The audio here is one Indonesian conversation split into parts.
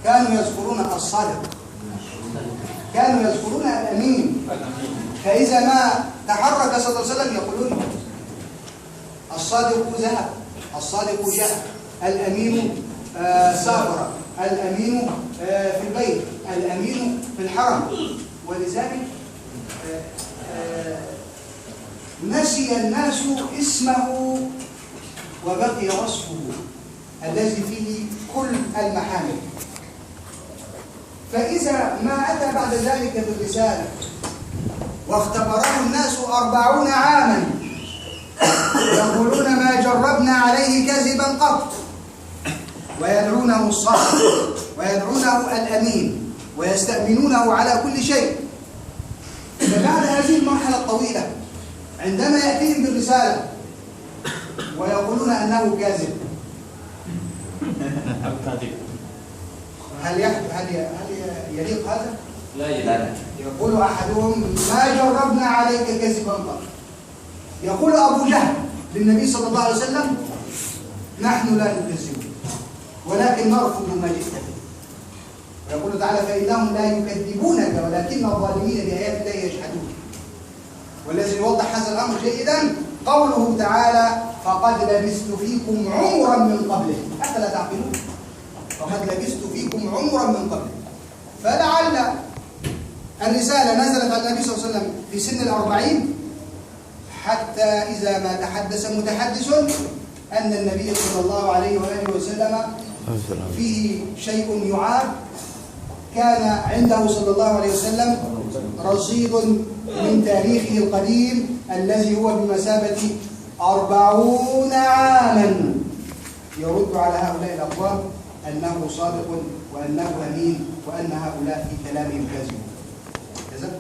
كانوا يذكرون الصادق، كانوا يذكرون الأمين. فإذا ما تحرك صلى الله عليه وسلم يقولون الصادق ذهب، الصادق جاء، الأمين سافر، الأمين في البيت، الأمين في الحرم. ولذلك نسي الناس اسمه وبقي وصفه الذي فيه كل المحامد. فإذا ما أتى بعد ذلك بالرسالة واختبره الناس 40 عاما يقولون ما جربنا عليه كذبا قط، ويدعونه الصادق ويدعونه الأمين ويستأمنونه على كل شيء، فبعد هذه المرحلة الطويلة عندما يأتيهم بالرسالة ويقولون أنه كاذب، هل يليق هذا؟ لا يليق. يقول أحدهم ما جربنا عليك كذبا قط. يقول أبو جهل للنبي صلى الله عليه وسلم نحن لا نكذب ولكن نرفض ما جئت به. ويقول تعالى فإنهم لا يكذبونك ولكن الظالمين بآيات الله يجحدون. والذي يوضح هذا الأمر جيدا قوله تعالى فقد لبثت فيكم عمرا من قبله أفلا تعقلون. فقد لبثت فيكم عمرا من قبله. فلعل الرسالة نزلت على النبي صلى الله عليه وسلم في سن 40 حتى إذا ما تحدث متحدث أن النبي صلى الله عليه وآله وسلم فيه شيء يعاب، كان عنده صلى الله عليه وسلم رصيد من تاريخه القديم الذي هو بمثابة 40 عاما يرد على هؤلاء الأقوام أنه صادق وأنه أمين وأن هؤلاء في كلامهم كاذبون. كذا؟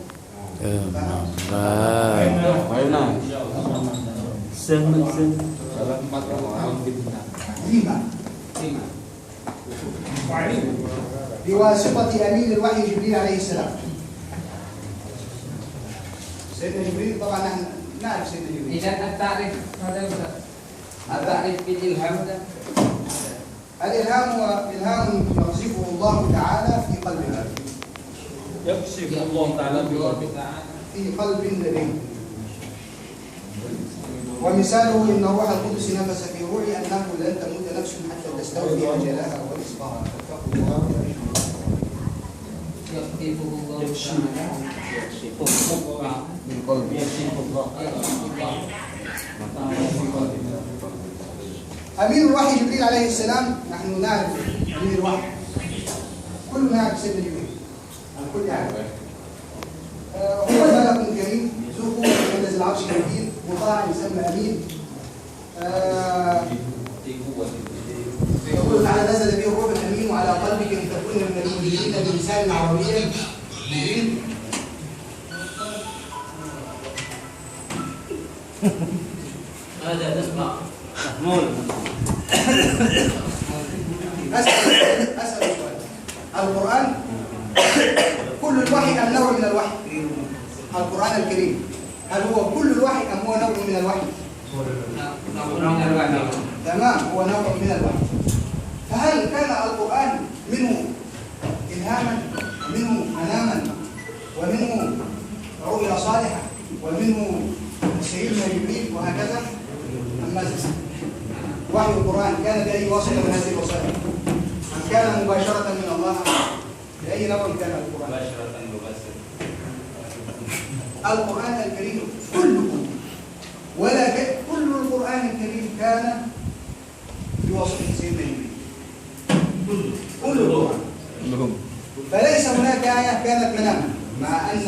بواسطة أمين الوحي جبريل عليه السلام. سيدنا جبريل طبعا نحن نعرف سيدنا جبريل. إذا التعريف هذا التعريف بالإلهام ده. الإلهام هو إلهام يقذفه الله تعالى في قلب العبد. يقذف الله تعالى في قلب لديه. ومثاله إن روح القدس نفس في روحي أنه لن تموت نفس حتى تستوفي أجلها ورزقها فاتقوا الله. يقذفه الله تعالى من قلب أمين الوحي جبريل عليه السلام. نحن نعرف أمين الوحي، كلنا نعرف سيدنا جبريل، الكل يعرف. هو ملك كريم ذو قوة عند العرش المجيد مطاع يسمى أمين. يقول تعالى نزل به الروح الأمين وعلى قلبك لتكون من المنذرين بلسان عربي مبين. هذا نسمع محمود. أسأل سؤال. القرآن كل الوحي أم نوع من الوحي؟ القرآن الكريم هل هو كل الوحي أم هو نوع من الوحي؟ نوع من الوحي. تمام، هو نوع من الوحي. فهل كان القرآن منه إلهاما ومنه مناما ومنه رؤيا صالحة ومنه سيدنا جبريل وهكذا؟ أم ماذا؟ وحي القرآن كان بأي واسطة من هذه الوسائل؟ أم كان مباشرة من الله؟ بأي نوع كان القرآن؟ مباشرة مباشرة. القرآن الكريم كله كل القرآن الكريم كان بواسطة سيدنا جبريل. كل القرآن. فليس هناك آية كانت مناما، مع أن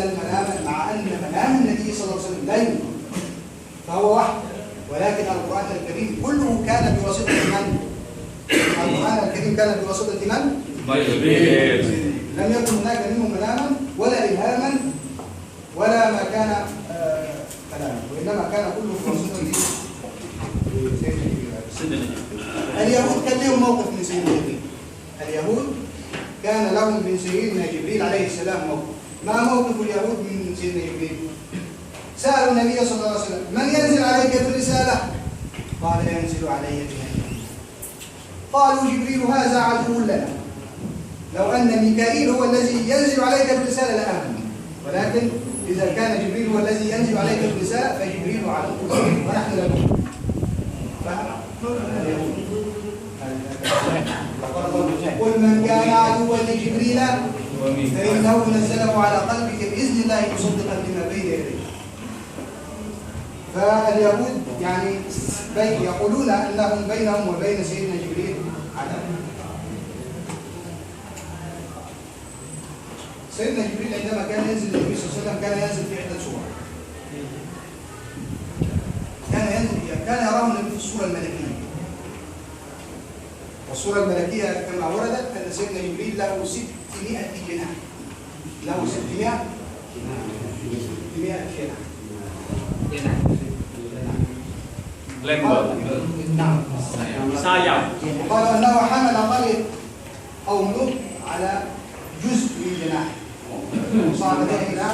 منام النبي صلى الله عليه وسلم لا يمكن، فهو وحي، ولكن القرآن الكريم كله كان بواسطة من؟ القرآن الكريم كان بواسطة من؟ جبريل. لم يكن هناك منه مناما ولا إلهاما ولا ما كان كلاما، وإنما كان كله بواسطة سيدنا جبريل. اليهود كان لهم موقف من سيدنا جبريل. اليهود كان لهم من سيدنا جبريل عليه السلام موقف. ما موقف اليهود من سيدنا جبريل؟ سألوا النبي صلى الله عليه وسلم من ينزل عليك بالرسالة؟ قال ينزل علي بها. قالوا جبريل هذا عدو لنا لو أن ميكائيل هو الذي ينزل عليك بالرسالة لآمن، ولكن إذا كان جبريل هو الذي ينزل عليك بالرسالة فجبريل على ونحن لا نؤمن. قل من كان عدوا لجبريل فإنه نزله على قلبك بإذن الله مصدقا لما بين يديه. فاليهود يعني يقولون أنهم بينهم وبين سيدنا جبريل عداوة. سيدنا جبريل عندما كان ينزل النبي صلى الله عليه وسلم كان ينزل في عدة صور. كان يراه النبي في الصورة الملكية. والصورة الملكية كما وردت أن سيدنا جبريل له 600 جناح. له 600 جناح. نعم. قال أنه حمل طريق أو ملوك على جزء من جناح وصعد به إلى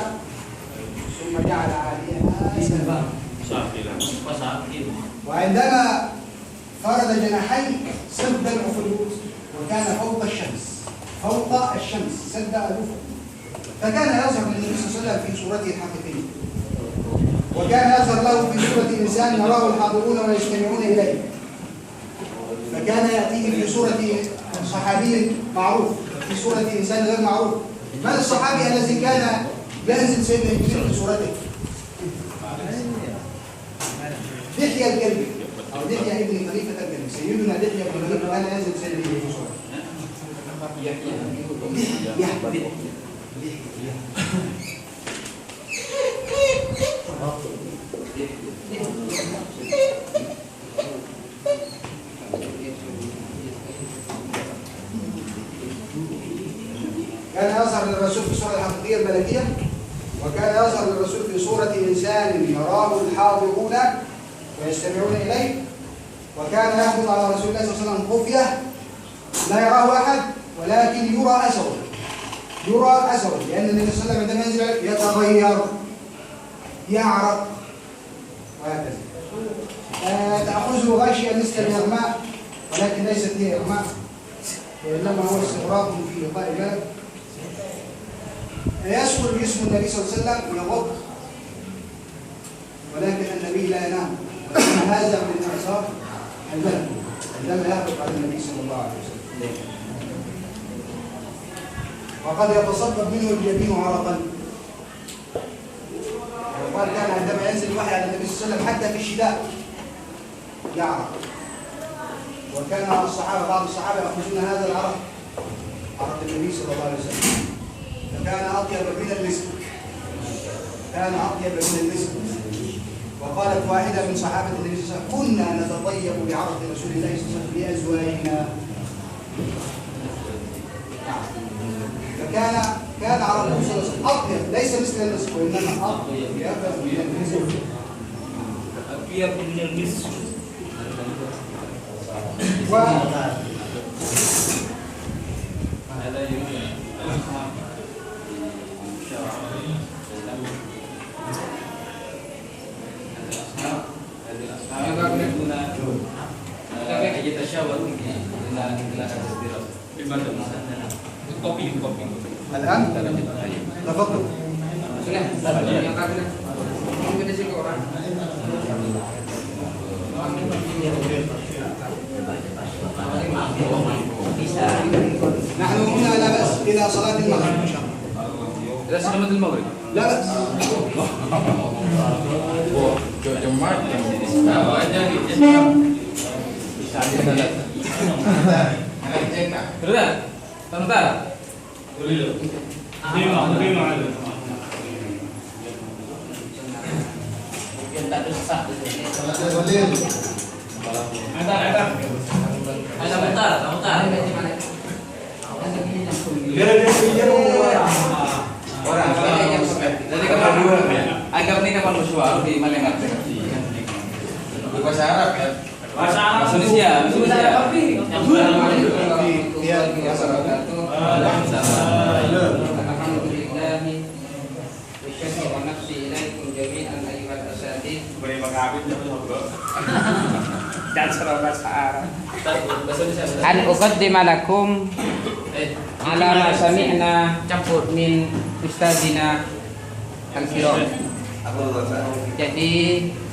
ثم جعل عليها سبا. وعندما فرد جناحين سد الأفق وكان فوق الشمس سد الأفق، فكان يظهر للنبي صلى الله عليه وسلم في صورته الحقيقية، وكان يظهر له في صورة إنسان يراه الحاضرون ويستمعون إليه، فكان يأتيه في صورة صحابي معروف في صورة إنسان غير معروف. من الصحابي الذي كان ينزل سيدنا جبريل في صورته؟ دحية الكلبي أو دحية ابن خليفة الكلبي. سيدنا دحية ابن خليفة كان ينزل سيدنا جبريل في صورته. كان يظهر للرسول في صورة الحقيقية الملكية، وكان يظهر للرسول في صورة إنسان يراه الحاضرون ويستمعون إليه، وكان يهبط على رسول الله صلى الله عليه وسلم خفية لا يراه أحد ولكن يرى أثره، لأن النبي صلى الله عليه وسلم عندما ينزل يتغير يعرق وهكذا. تأخذه غاشية مثل الإغماء، ولكن ليست هي إغماء وإنما هو استغراق في لقاء البلد. يسهل جسم النبي صلى الله عليه وسلم يغض، ولكن النبي لا ينام، ولكن هذا من أعصاب البلد عندما يهبط على النبي صلى الله عليه وسلم. وقد يتصبب منه الجبين عرقا. وقال كان عندما ينزل الوحي على النبي صلى الله عليه وسلم حتى في الشتاء يعرق، وكان بعض الصحابة يأخذون هذا العرق، عرق النبي صلى الله عليه وسلم، فكان أطيب من المسك. وقالت واحدة من صحابة النبي صلى الله عليه وسلم: كنا نتطيب بعرق رسول الله صلى الله عليه وسلم لأزواجنا. فكان عرق النبي صلى الله عليه وسلم أطيب، ليس مثل المسك وإنما أطيب من المسك. الآن تفضل. نحن هنا لا بأس إلى صلاة المغرب إن شاء الله. إلى صلاة المغرب لا بأس. Agak ini kapan bersuara di Malengat? Bahasa Arab ya? Bahasa Arab. Indonesia. An uqaddima lakum ala ma sami'na campur min ustazina al-kiram. Jadi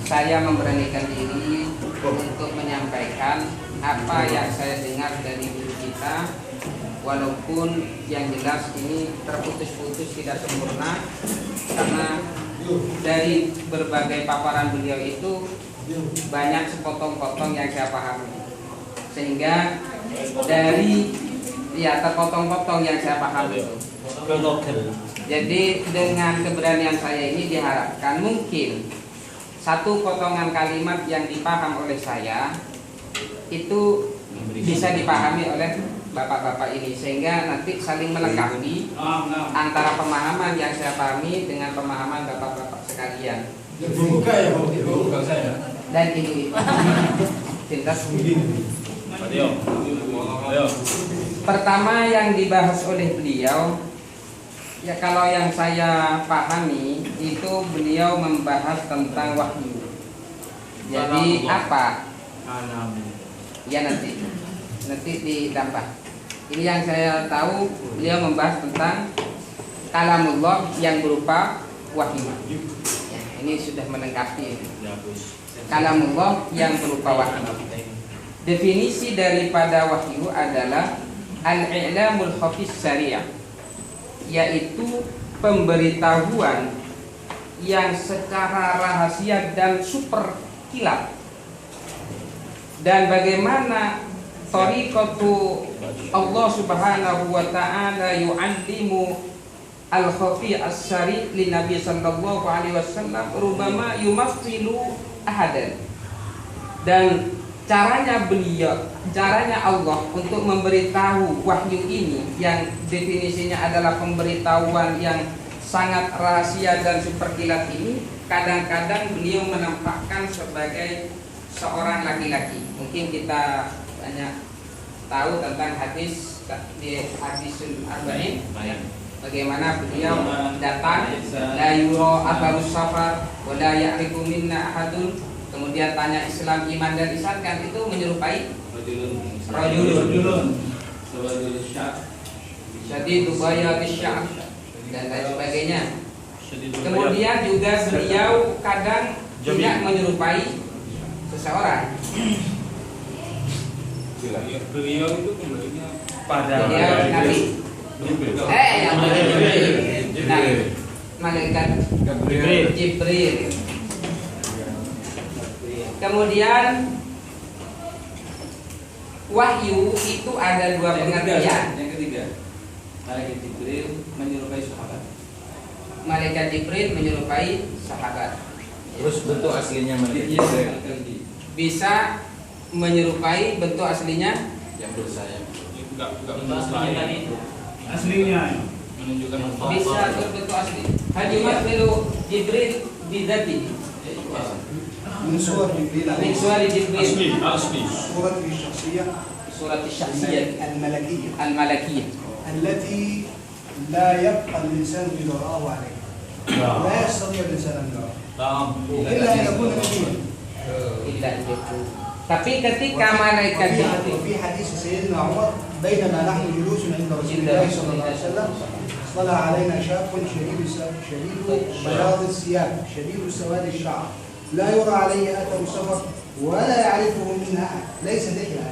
saya memberanikan diri untuk menyampaikan apa yang saya dengar dari guru kita, walaupun yang jelas ini terputus-putus tidak sempurna, karena dari berbagai paparan beliau itu banyak sepotong-potong yang saya pahami, sehingga dari terpotong-potong yang saya pahami itu. Jadi dengan keberanian saya ini diharapkan mungkin satu potongan kalimat yang dipaham oleh saya itu bisa dipahami oleh bapak-bapak ini, sehingga nanti saling melengkapi antara pemahaman yang saya pahami dengan pemahaman bapak-bapak sekalian. Buka ya, buka saya. Dan ini pintas. Pertama yang dibahas oleh beliau, ya kalau yang saya pahami itu beliau membahas tentang wahyu. Jadi apa? Ya nanti ditambah. Ini yang saya tahu, beliau membahas tentang kalamullah yang berupa wahyu. Ya, ini sudah melengkapi. Kalamullah yang berupa wahyu. Definisi daripada wahyu adalah al-i'lamul khafis syariah, yaitu pemberitahuan yang secara rahasia dan super kilat. Dan bagaimana tariqatu Allah Subhanahu wa ta'ala yu'allimu al-khafi as-syari' li Nabi sallallahu alaihi wasallam rubama yumassilu ahadan. Dan caranya Allah untuk memberitahu wahyu ini yang definisinya adalah pemberitahuan yang sangat rahasia dan super kilat ini, kadang-kadang beliau menampakkan sebagai seorang laki-laki. Mungkin kita banyak tahu tentang hadis di hadisul arba'in, bagaimana beliau datang la yura atharus safar wa la ya'rifu minna ahadun. Kemudian tanya Islam, iman dan ihsan, kan itu menyerupai rajulun syadidul bayadis sya'b dan lain sebagainya. Kemudian juga beliau kadang tidak menyerupai seseorang. Beliau itu kembalinya pada Nabi. Yang malaikat Jibril. Kemudian wahyu itu ada dua pengertian. Yang ketiga, malaikat Jibril menyerupai sahabat. Malaikat Jibril menyerupai sahabat. Terus bentuk aslinya malaikat Jibril bisa menyerupai bentuk aslinya yang bersayap. Enggak Aslinya menunjukkan bisa berbentuk asli. Hadimat milu Jibril bidati. من صور جبريل من صور جبريل asli. صورته الشخصية صورة الشخصية الملكية الملكية التي لا يبقى الإنسان بدراءه عليها. لا يستطيع الإنسان أن يراه إلا أن يكون نبيا. إلا أن يكون. Tapi ketika malaikat Jibril وفي حديث سيدنا عمر بينما نحن جلوس عند رسول الله صلى الله عليه وسلم طلع علينا شاب شديد بياض الثياب شديد سواد الشعر لا يرى عليه أثر سفر ولا يعرفه منا أحد، ليس لحية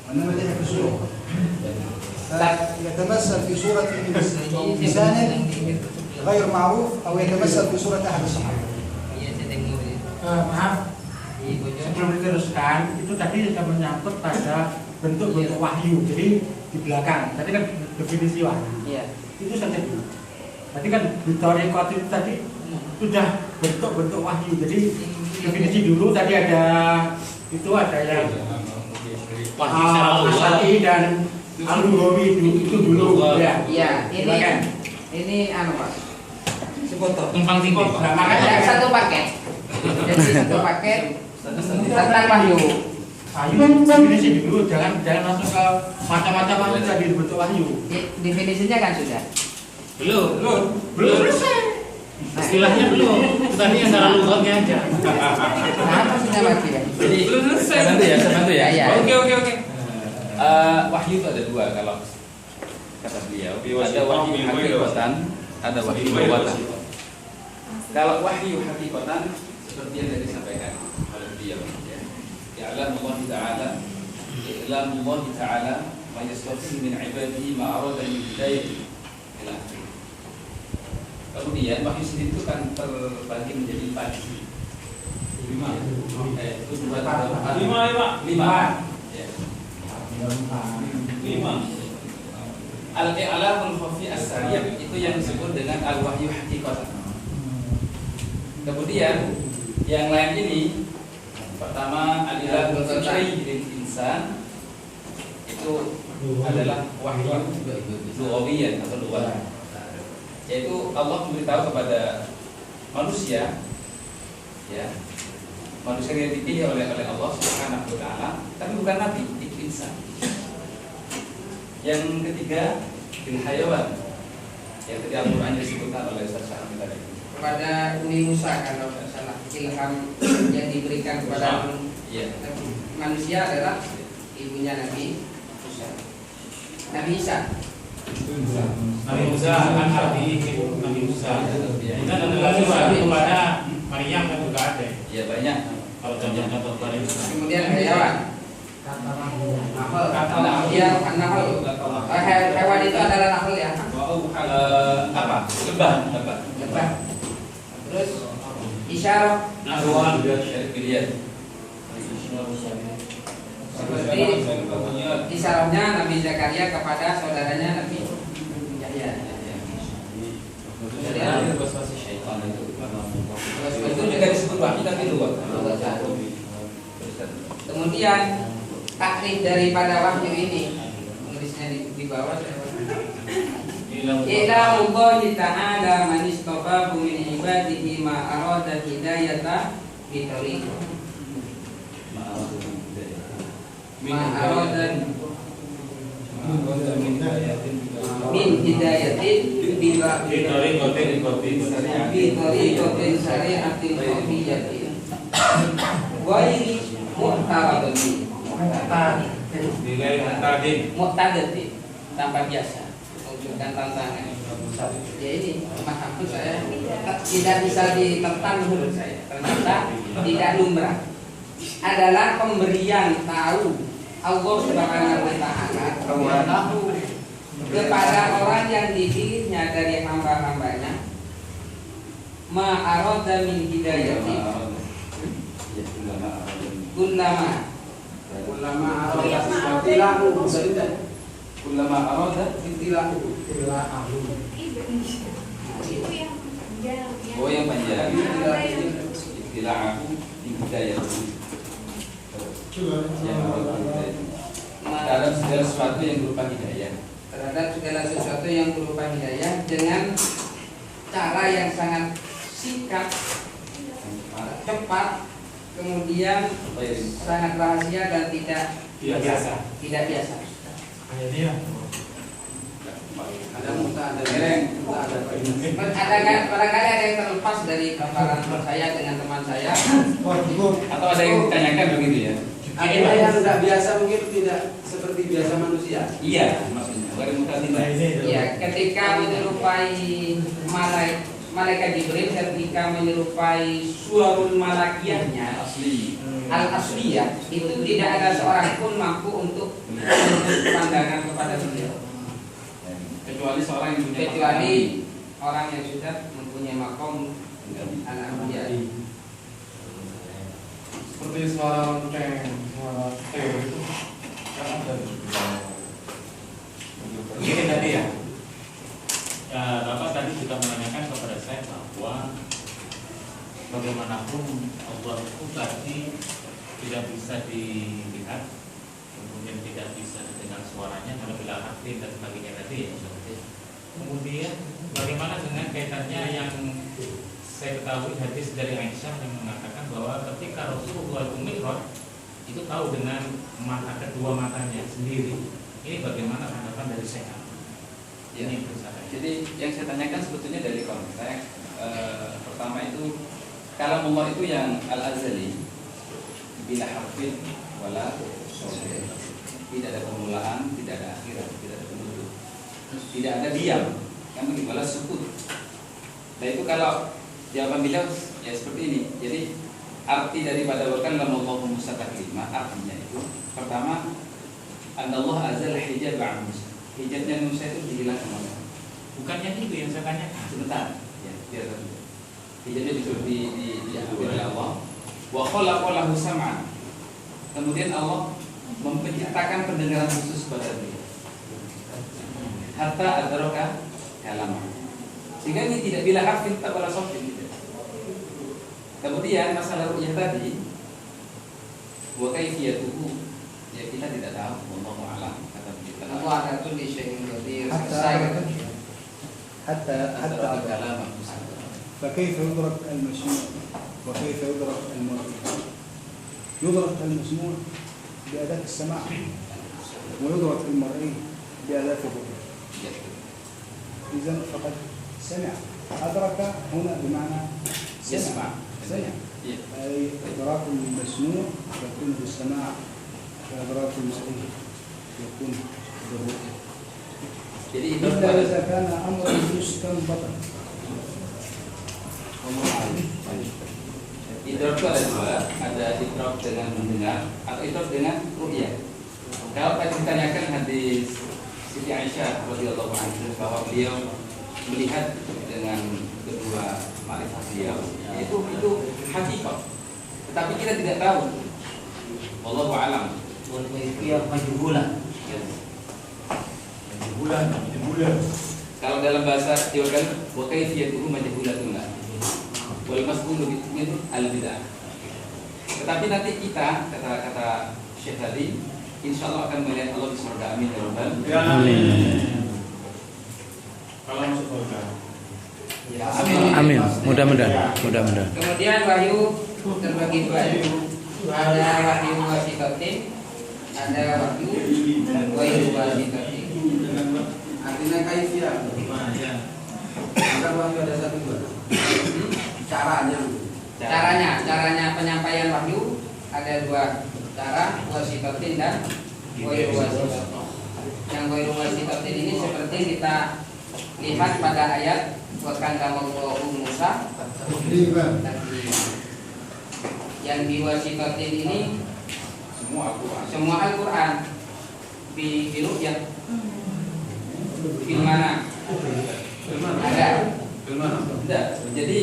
وإنما لحية في صورة، يتمثل في صورة إنسان غير معروف أو يتمثل في صورة أحد الصحابة. Maaf, sebelum diteruskan itu tadi sudah menyangkut pada bentuk-bentuk wahyu. Jadi di belakang tadi kan definisi wahyu. Iya. Itu saja dulu. Tadi kan di Thariqat itu tadi sudah bentuk-bentuk wahyu. Jadi definisi dulu tadi ada itu ada yang Asati dan Al-Lughawi itu dulu ya. Iya, ini anu Pak. Sepotong. Tumpang tindih. Nah, makanya Satu paket. Jadi satu paket tentang wahyu. wahyu definisi dulu, jangan langsung ke macam-macam wahyu tadi bentuk wahyu. Definisinya kan sudah. Belum selesai. Istilahnya belum. Tadi yang salah lughatnya aja. Kenapa sudah mati ya? Jadi saya bantu ya. Iya. Oke. Wahyu itu ada dua. Kalau kata beliau, ada wahyu hakikatan, ada wahyu buatan. Kalau wahyu hakikatan seperti yang tadi disampaikan oleh beliau, ya. Ya'lamullah ta'ala, Ya'lamullah ta'ala ma yastafi min ibadihi ma arada min hidayati ila akhir. Kemudian wahyu sendiri itu kan terbagi menjadi 4. 5. Al-i'lamul khafi as-sariyah itu yang disebut dengan al-wahyu hakikatan. Kemudian yang lain ini, pertama al-i'lamul syai' lil insan itu adalah wahyu lughawiyyan atau lughah, yaitu Allah memberitahu kepada manusia, ya, manusia yang dipilih oleh Allah Subhanahu wa taala, tapi bukan nabi, itu insan. Yang ketiga, bil hayawan. Yang tadi Al-Qur'an disebutkan oleh Ustaz Syahmi tadi. Kepada Umi Musa kalau tidak salah, ilham yang diberikan kepada manusia adalah ibunya Nabi Musa. Nabi Isa. Nabi Musa kan Nabi Musa. Kita adalah kepada Maryam kan juga ada. Iya banyak. Kalau contoh Maryam. Kemudian hayawan. Hewan itu adalah nahl ya. Apa? Lebah. Terus isyarat. Seperti isyaratnya Nabi Zakaria kepada saudaranya Nabi Yahya. Itu juga disebut wahyu tapi luar. Kemudian takrif daripada wahyu ini, tulisnya di bawah. Ilahullahi ta'ala man istafahu min ibadihi ma arada hidayata bi tariq. Ma arada min hidayatin bi tariqatin syari'atin qawmiyatin. Ghairi mu'taratin. Mu'tadatin tanpa biasa. Dan tantangan. Ya ini maaf saya tidak bisa ditentang menurut saya. Ternyata tidak lumrah. Adalah pemberian tahu Allah Subhanahu wa taala kepada orang yang dipilihnya dari hamba-hambanya ma'arada min hidayati kullama arada oh yang panjang istilahku hidayah terhadap segala sesuatu yang berupa hidayah, dengan cara yang sangat singkat, cepat, kemudian sangat rahasia dan tidak biasa. Barangkali ada yang terlepas dari paparan saya dengan teman saya, atau ada yang ditanyakan begitu ya? Ada yang tidak biasa mungkin tidak seperti biasa manusia. Iya, maksudnya. Iya, ketika menyerupai malaikat Jibril, ketika menyerupai suarul malakiyahnya al-asliyah, itu tidak ada seorang pun mampu untuk pandangan kepada beliau. Kecuali orang yang sudah mempunyai makom al-anbiya. Seperti suara lonceng, suara itu kan ada. Begini tadi ya. Bapak tadi juga menanyakan kepada saya bahwa bagaimanapun Allah itu tadi tidak bisa dilihat, kemudian tidak bisa mendengar suaranya karena bila aktif dan sebagainya tadi ya. Kemudian bagaimana dengan kaitannya yang saya ketahui hadis dari Aisyah yang mengatakan bahwa ketika Rasulullah itu mi'raj itu tahu dengan mata kedua matanya sendiri. Ini bagaimana tanggapan dari saya? Ya. Jadi yang saya tanyakan sebetulnya dari konteks pertama itu kalam Allah itu yang al-azali bila harfin wala tidak ada permulaan, tidak ada akhirat, tidak ada penutup. tidak ada diam, kan begitu, malah sukut. Nah itu kalau jawaban beliau ya seperti ini. Jadi arti daripada wakan lamallahu Musa taklima, artinya itu pertama, Allah azal hijab an Musa. Hijabnya Musa itu dihilangkan oleh Allah. Bukannya itu yang saya tanyakan. Sebentar, ya biar satu. Hijabnya disuruh diambil oleh Allah. Wa khalaqa lahu sam'an. Kemudian Allah menciptakan pendengaran khusus pada dia. Hatta adraka kalam. Sehingga ini tidak bila hafid tak wala sofin. Kemudian masalah ru'yah tadi, wa kaifiyatuhu, ya kita tidak tahu, wallahu a'lam, kata beliau. Aku ada tuh di sini berarti Hatta selesai. حتى kalam فكيف يدرك المسموع وكيف يدرك المرئي؟ يدرك المسموع بأداة السماع ويدرك المرئي بأداة الرؤية. إذا فقد سمع. أدرك هنا بمعنى يسمع. أي إدراك المسموع يكون بالسماع وإدراك المرئي يكون بالرؤية. Jadi itu إلا إذا كان أمرا مستنبطا. idrok itu ada dua, ada idrok dengan mendengar atau idrok dengan ru'yah. Kalau tadi ditanyakan hadis Siti Aisyah radhiyallahu anha bahwa beliau melihat dengan kedua ma'rifat beliau, itu hakikat. Tetapi kita tidak tahu. Wallahu a'lam. Wal kaifiyah majhulah. Bulan. Kalau dalam bahasa Jawa kan wa kaifiyatuhu majhulatun wal mas'ulu bihi al-bid'ah. Tetapi nanti kita kata Syekh tadi insyaallah akan melihat Allah di surga, amin ya rabbal Amin. Kalau masuk surga. ya, Amin. Mudah-mudahan. Kemudian wahyu terbagi dua. Ada wahyu wasitatin, ada wahyu wasitatin. Artinya kaifiyah. Bukan wahyu ada satu dua. Caranya penyampaian wahyu ada dua cara, wasitatin dan wahyu wasitatin. Yang wahyu wasitatin ini seperti kita lihat pada ayat wa kallamallahu Musa taklima. Yang diwasitatin ini semua Al-Quran di ru'yah. Di mana? Ada. Tidak. Jadi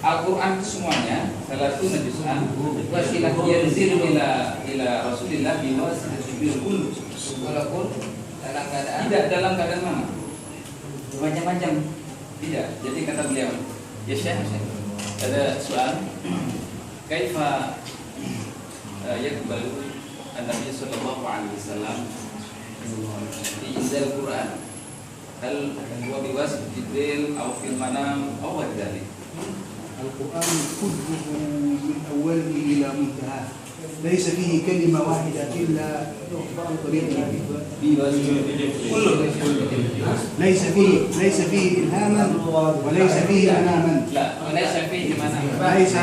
Al-Quran itu semuanya salatu najuzan wasilah yanzilu ila Rasulillah biwasitatil qulub. Walaupun dalam keadaan tidak dalam keadaan mana? Macam-macam. Tidak. Jadi kata beliau, ya Syekh, ada soal kaifa yaqbalu an-nabiy sallallahu alaihi wasallam di inzal Quran hal huwa biwas Jibril aw fil manam aw dzalik. القرآن كله من أوله إلى منتهاه ليس فيه كلمة واحدة إلا طريق ليس فيه إلهاما وليس فيه مناما لا وليس فيه منام. ليس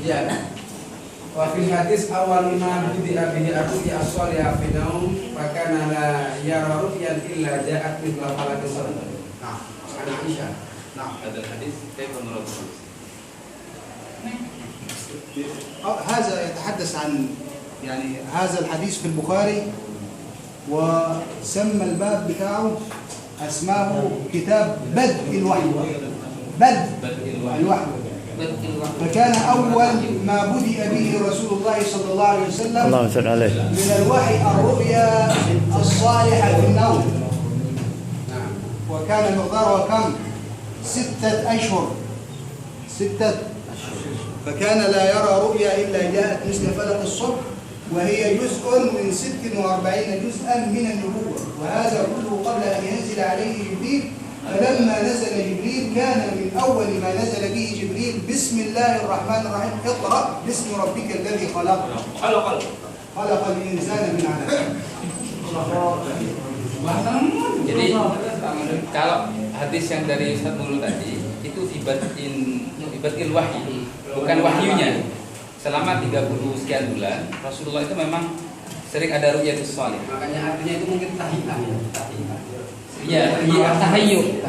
Ya. Wa fil hadis awal ma bidi'a bihi aku ya as-salih fi naum maka la yara ru'yan illa ja'at mithla falak as-salam. Nah, ana Aisyah. Nah, ada hadis kaifa menurut هذا يتحدث عن يعني هذا الحديث في البخاري وسمى الباب بتاعه اسماه كتاب بدء الوحي. بدء الوحي. فكان أول ما بدأ به رسول الله صلى الله عليه وسلم من الوحي الرؤيا الصالحة في النوم. وكان مقداره كم؟ 6 أشهر. فكان لا يرى رؤيا إلا جاءت مثل فلق الصبح وهي جزء من 46 جزءا من النبوة. وهذا كله قبل أن ينزل عليه جبريل. فلما نزل جبريل كان من أول ما نزل به جبريل بسم الله الرحمن الرحيم اقرأ باسم ربك الذي خلق الإنسان من علق. Jadi kalau hadis yang dari Ustaz Nurul tadi itu ibatil wahyu, bukan wahyunya. Selama 30 sekian bulan Rasulullah itu memang sering ada ru'yatus shalih. Makanya artinya itu mungkin tahiyah. Iya, tahayyuk,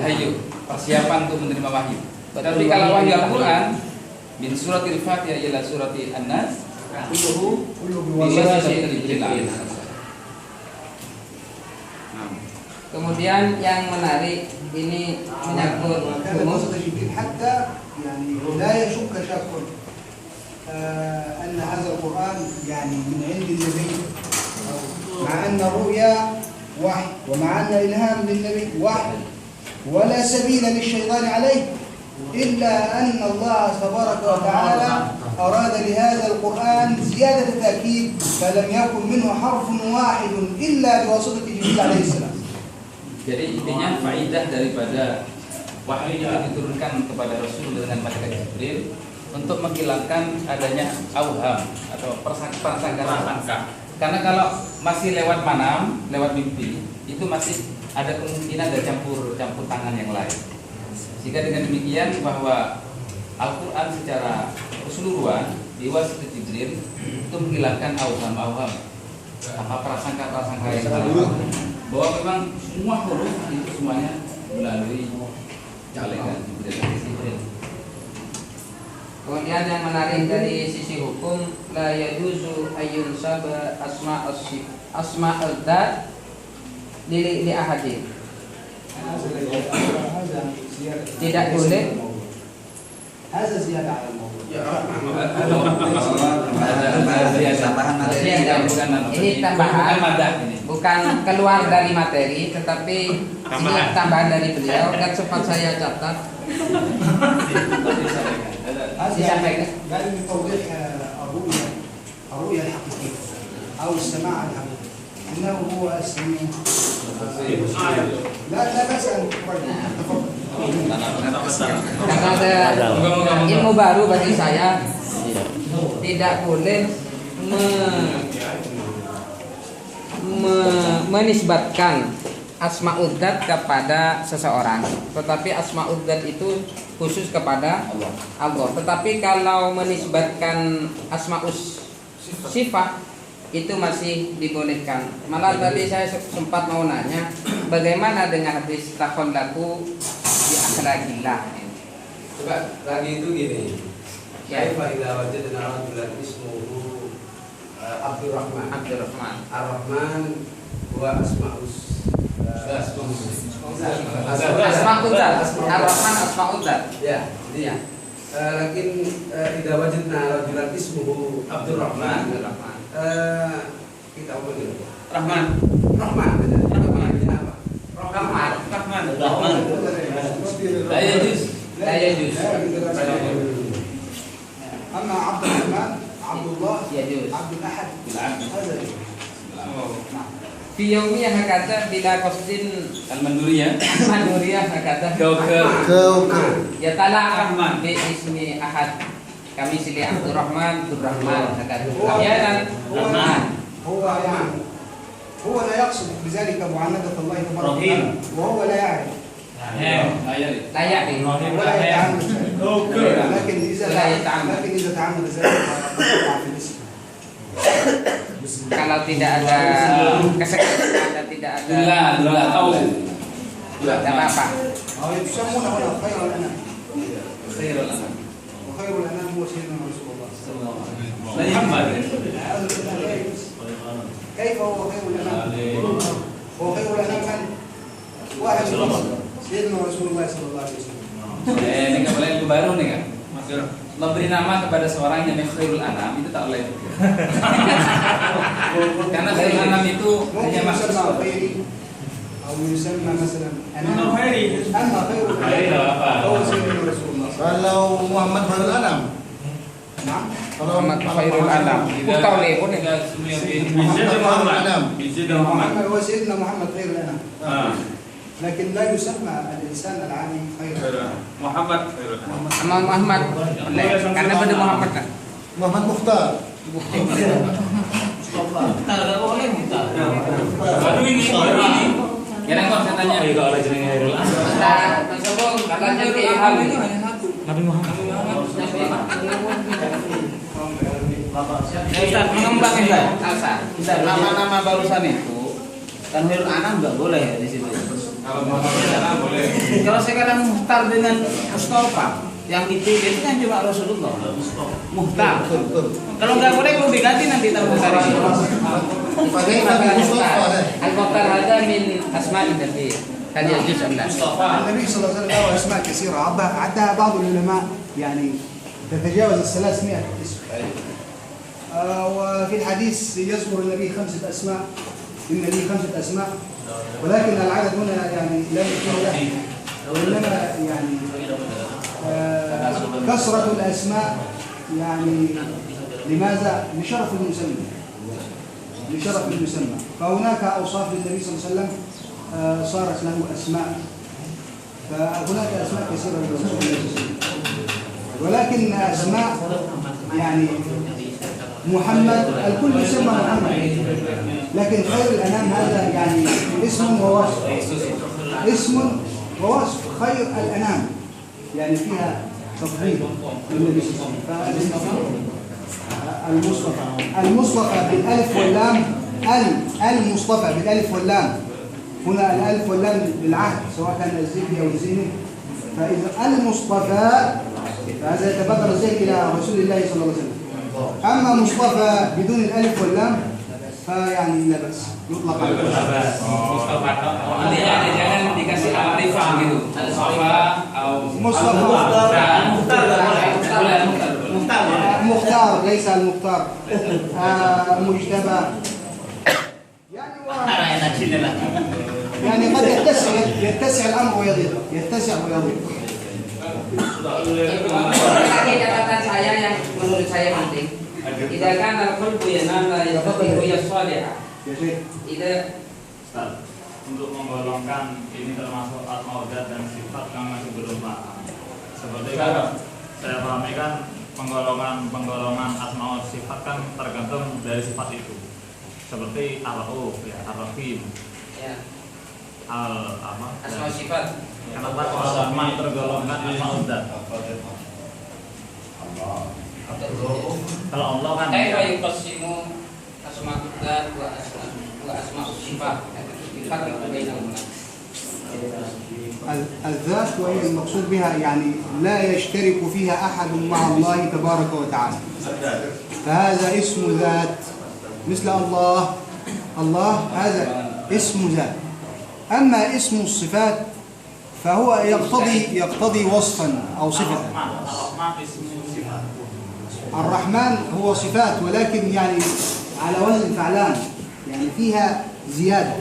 persiapan untuk menerima wahyu. Tapi kalau wahyu Al-Qur'an min suratil Fatihah ila suratil An-Nas kulluhu biwasitatil Jibril. Kemudian yang menarik ini menyangkut وكان بواسطة جبريل حتى يعني لا يشك شك أن هذا القرآن يعني من عند النبي مع أن الرؤيا وحي ومع أن الإلهام للنبي وحي ولا سبيل للشيطان عليه إلا أن الله تبارك وتعالى أراد لهذا القرآن زيادة تأكيد فلم يكن منه حرف واحد إلا بواسطة جبريل عليه السلام. Jadi intinya faidah daripada wahyu yang diturunkan kepada Rasul dengan malaikat Jibril untuk menghilangkan adanya auham atau prasangka. Karena kalau masih lewat manam, lewat mimpi, itu masih ada kemungkinan ada campur tangan yang lain. Sehingga dengan demikian bahwa Al-Quran secara keseluruhan diwasitah Jibril itu menghilangkan auham, apa prasangka yang salah. Bahwa memang semua huruf itu semuanya melalui malaikat Jibril. Kemudian yang menarik dari sisi hukum la yajuzu ayyun saba asma'ul dzat li ahadin. Tidak boleh. هذا زيادة على الموضوع. Ini tambahan, bukan keluar dari materi, tetapi ini tambahan dari beliau dan sempat saya catat. Disampaikan. قال من توضيح الرؤية الحقيقية أو السماع الحقيقي إنه هو السميع. لا بأس أن تفضل. Karena ada ilmu baru bagi saya, tidak boleh menisbatkan asma'ud dzat kepada seseorang, tetapi asma'ud dzat itu khusus kepada Allah. Tetapi kalau menisbatkan asma'us sifat itu masih dibolehkan. Malah tadi saya sempat mau nanya, bagaimana dengan hadis takhallaqu bi akhlaqillah. Coba lagi itu gini. Ya. Kaifa idza wajadna rajulan ismuhu Abdurrahman. Ar-Rahman wa asma'us Asma'ud dzat. Ar-Rahman asma'ud dzat. Ya, iya. Lakin idza wajadna rajulan ismuhu Abdurrahman. Kita ubah dulu. Rahman. La yajuz. أما عبد الرحمن عبد الله يجوز. عبد الأحد هذا يجوز. Fi yaumiyah hakata bila qasdin Al-Manduriyah hakata ya tala'am bi ismi ahad kami sili Abdurrahman hakata ahyanan Rahman. هو لا يقصد بذلك معاندة الله تبارك وتعالى وهو لا يعرف Layak ini. ولا يتعمد لكن إذا تعمد ذلك فقع في الاسم. Kalau tidak ada kesengajaan dan tidak ada tahu. tidak apa-apa. يسمونه هنا خير الأنام Khairul anam. وخير الأنام هو سيدنا رسول الله. La Muhammad. كيف هو خير الأنام؟ هو خير الأنام من؟ واحد من سيدنا رسول الله صلى الله عليه وسلم. Ini nggak boleh ilmu baru nih kan? Memberi nama kepada seorang yang khairul anam itu tak boleh. Karena khairul anam itu ممكن hanya maksud يسمى خيري أو يسمى مثلا أنا خيري أما خير الأنام هو سيدنا رسول الله. Kalau Muhammad Khairul Anam, نعم. Muhammad khairul alam. Tahu pun ya. محمد هو سيدنا محمد خير الأنام. لكن لا يسمى الإنسان العامي خير الأنام. Muhammad khairul anam. Sama Muhammad. Karena pada Muhammad kan. Muhammad Mukhtar. Baru ini. Kira kok saya tanya. Kalau ada jenenge khairul anam. Nah, tersebut katanya di ilham ini. Nabi Muhammad. Ustaz, mengembang Ustaz. Nama-nama barusan itu Tanwirul Anam nggak boleh ya di situ. Kalau Muhammadiyah Anam boleh. Kalau sekarang Muhtar dengan Mustafa, yang itu kan cuma Rasulullah. Muhtar. Kalau nggak boleh perlu diganti nanti Muhtar ini. Al-Muhtar ada min asma'i nabi. هل يجوز أم لا؟ النبي صلى الله عليه وسلم له أسماء كثيرة، حتى بعض العلماء يعني تتجاوز 300 اسم. وفي الحديث يذكر النبي 5 أسماء، للنبي 5 أسماء، ولكن العدد هنا يعني لا يكون له، وإنما يعني كثرة الأسماء يعني لماذا؟ لشرف المسمى. لشرف المسمى، فهناك أوصاف للنبي صلى الله عليه وسلم صارت له أسماء، فهناك أسماء كثيرة للرسول صلى الله عليه وسلم، ولكن أسماء يعني محمد الكل يسمى محمد، لكن خير الأنام هذا يعني اسم ووصف، اسم ووصف خير الأنام، يعني فيها تفضيل للنبي صلى الله عليه وسلم. المصطفى بالألف واللام، المصطفى بالألف واللام، هنا الألف واللام بالعهد سواء كان الزيني أو الزيني، فإذا المصطفى فهذا يتبادر الذهن إلى رسول الله صلى الله عليه وسلم. أما مصطفى بدون الألف واللام فيعني لا بأس يطلق عليه. Jangan dikasih arifah gitu. مصطفى مختار ليس المختار مجتبى يعني قد يتسع الأمر ويضيق، يتسع ويضيق. Lagi catatan saya yang menurut saya penting. Idza kana al-qalbu yanam la yastati'u as-salihah. Idza untuk menggolongkan ini termasuk asmaul dan sifat yang masih belum paham. Seperti saya pahami kan penggolongan asmaul sifat kan tergantung dari sifat itu. Seperti al-Rauf ya, ar-Rahim. ya, Asmaul sifat. Kenapa asma tergolongkan asmaul dzat? Kalau Allah kan Kaifa yuqassimu asma'ud dzat wa asma'us sifat. Farq bainahuma. الذات وهي المقصود بها يعني لا يشترك فيها أحد مع الله تبارك وتعالى، فهذا اسم ذات مثل الله هذا اسم ذات. أما اسم الصفات فهو يقتضي وصفا أو صفة. الرحمن هو صفات ولكن يعني على وزن فعلان، يعني فيها زيادة،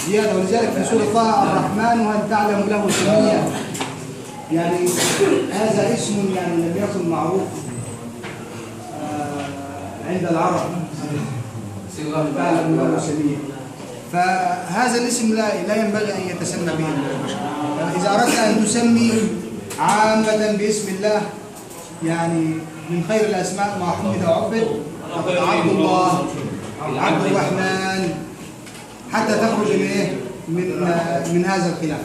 ولذلك في سورة طه الرحمن هل تعلم له سميا، يعني هذا اسم يعني لم يكن معروف عند العرب، تعلم له سميا، فهذا الاسم لا ينبغي أن يتسمى به البشر. إذا أردت أن تسمي عامة باسم الله يعني من خير الأسماء ما حمد وعبد، عبد الله، عبد الرحمن، حتى تخرج من هذا الخلاف.